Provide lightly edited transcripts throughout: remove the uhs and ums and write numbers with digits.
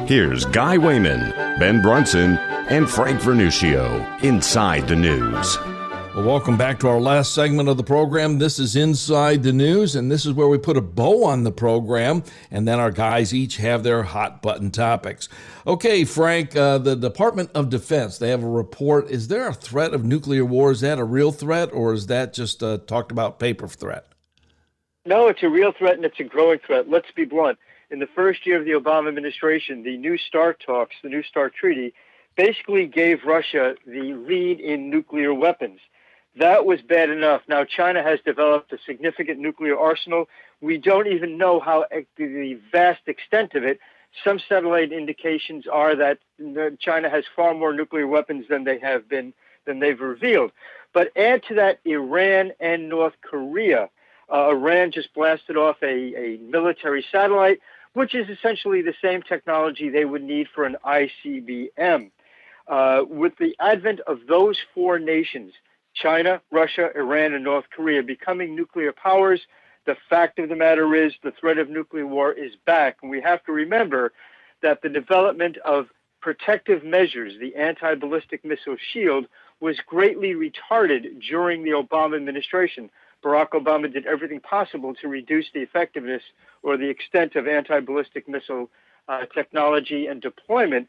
Here's Guy Wehman, Ben Brunson, and Frank Vernuccio inside the news. Well, welcome back to our last segment of the program. This is Inside the News, and this is where we put a bow on the program, and then our guys each have their hot button topics. Okay, Frank, the Department of Defense, they have a report. Is there a threat of nuclear war? Is that a real threat, or is that just a talked about paper threat? No, it's a real threat, and it's a growing threat. Let's be blunt. In the first year of the Obama administration, the New START talks, the New START Treaty, basically gave Russia the lead in nuclear weapons. That was bad enough. Now, China has developed a significant nuclear arsenal. We don't even know how the vast extent of it. Some satellite indications are that China has far more nuclear weapons than they've revealed. But add to that Iran and North Korea. Iran just blasted off a military satellite, which is essentially the same technology they would need for an ICBM. With the advent of those four nations, China, Russia, Iran, and North Korea becoming nuclear powers, the fact of the matter is the threat of nuclear war is back. And we have to remember that the development of protective measures, the anti-ballistic missile shield, was greatly retarded during the Obama administration. Barack Obama did everything possible to reduce the effectiveness or the extent of anti-ballistic missile technology and deployment.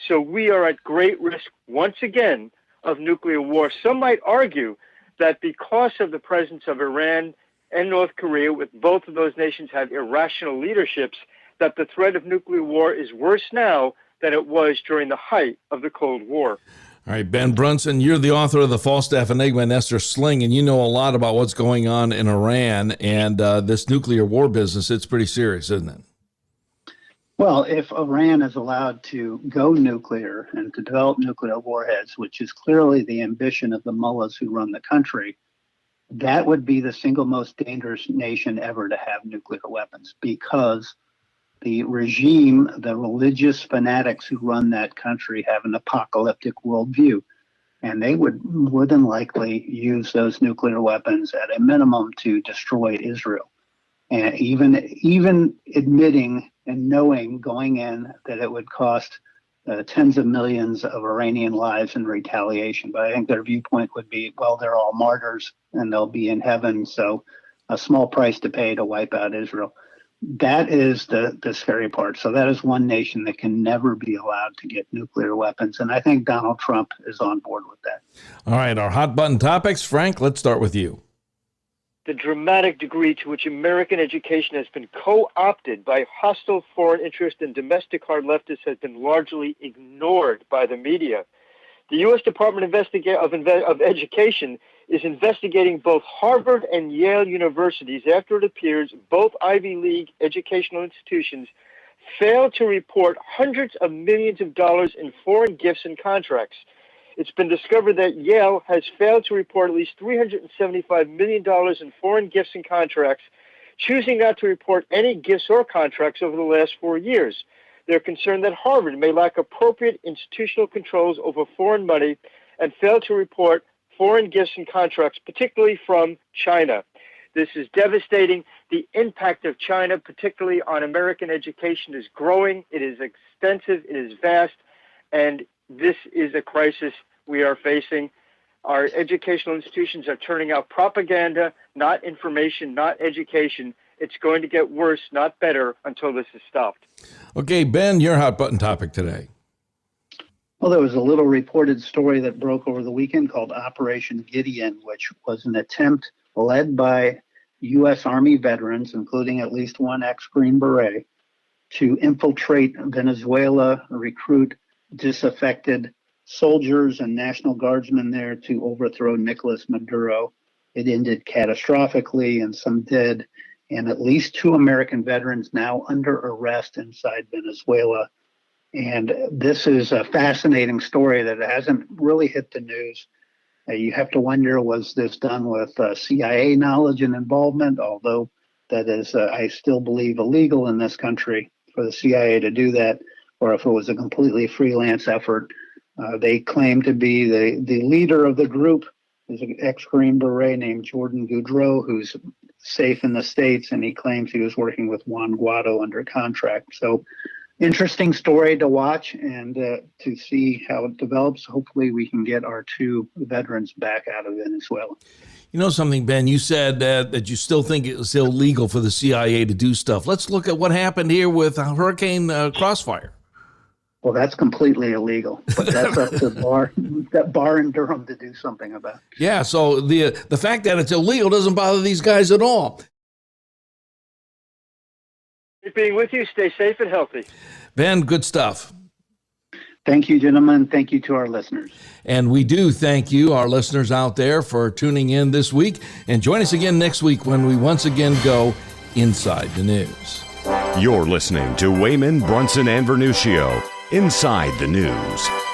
So we are at great risk once again of nuclear war. Some might argue that because of the presence of Iran and North Korea, with both of those nations have irrational leaderships, that the threat of nuclear war is worse now than it was during the height of the Cold War. All right, Ben Brunson, you're the author of the Falstaff, Enigma, and Esther, Sling, and you know a lot about what's going on in Iran and this nuclear war business. It's pretty serious, isn't it? Well, if Iran is allowed to go nuclear and to develop nuclear warheads, which is clearly the ambition of the mullahs who run the country, that would be the single most dangerous nation ever to have nuclear weapons, because the regime, the religious fanatics who run that country, have an apocalyptic worldview. And they would more than likely use those nuclear weapons at a minimum to destroy Israel. And even admitting and knowing going in that it would cost tens of millions of Iranian lives in retaliation. But I think their viewpoint would be, well, they're all martyrs and they'll be in heaven, so a small price to pay to wipe out Israel. That is the scary part. So that is one nation that can never be allowed to get nuclear weapons. And I think Donald Trump is on board with that. All right, our hot button topics. Frank, let's start with you. The dramatic degree to which American education has been co-opted by hostile foreign interest and domestic hard leftists has been largely ignored by the media. The U.S. Department of Education is investigating both Harvard and Yale universities after it appears both Ivy League educational institutions failed to report hundreds of millions of dollars in foreign gifts and contracts. It's been discovered that Yale has failed to report at least $375 million in foreign gifts and contracts, choosing not to report any gifts or contracts over the last 4 years. They're concerned that Harvard may lack appropriate institutional controls over foreign money and fail to report foreign gifts and contracts, particularly from China. This is devastating. The impact of China, particularly on American education, is growing. It is extensive. It is vast. And this is a crisis we are facing. Our educational institutions are turning out propaganda, not information, not education. It's going to get worse, not better, until this is stopped. Okay, Ben, your hot button topic today. Well, there was a little reported story that broke over the weekend called Operation Gideon, which was an attempt led by U.S. Army veterans, including at least one ex-Green Beret, to infiltrate Venezuela, recruit disaffected soldiers and National Guardsmen there to overthrow Nicolas Maduro. It ended catastrophically and some dead, and at least 2 American veterans now under arrest inside Venezuela. And this is a fascinating story that hasn't really hit the news. You have to wonder, was this done with CIA knowledge and involvement, although that is, I still believe, illegal in this country for the CIA to do that, or if it was a completely freelance effort. They claim to be the leader of the group is an ex-Green Beret named Jordan Goudreau, who's safe in the States, and he claims he was working with Juan Guaido under contract. So interesting story to watch and to see how it develops. Hopefully we can get our 2 veterans back out of Venezuela. You know something, Ben? You said that you still think it was illegal for the CIA to do stuff. Let's look at what happened here with Hurricane Crossfire. Well, that's completely illegal, but that's up to that bar in Durham to do something about. Yeah, so the fact that it's illegal doesn't bother these guys at all. Great being with you. Stay safe and healthy. Ben, good stuff. Thank you, gentlemen. Thank you to our listeners. And we do thank you, our listeners out there, for tuning in this week. And join us again next week when we once again go Inside the News. You're listening to Wehman, Brunson, and Vernuccio, Inside the News.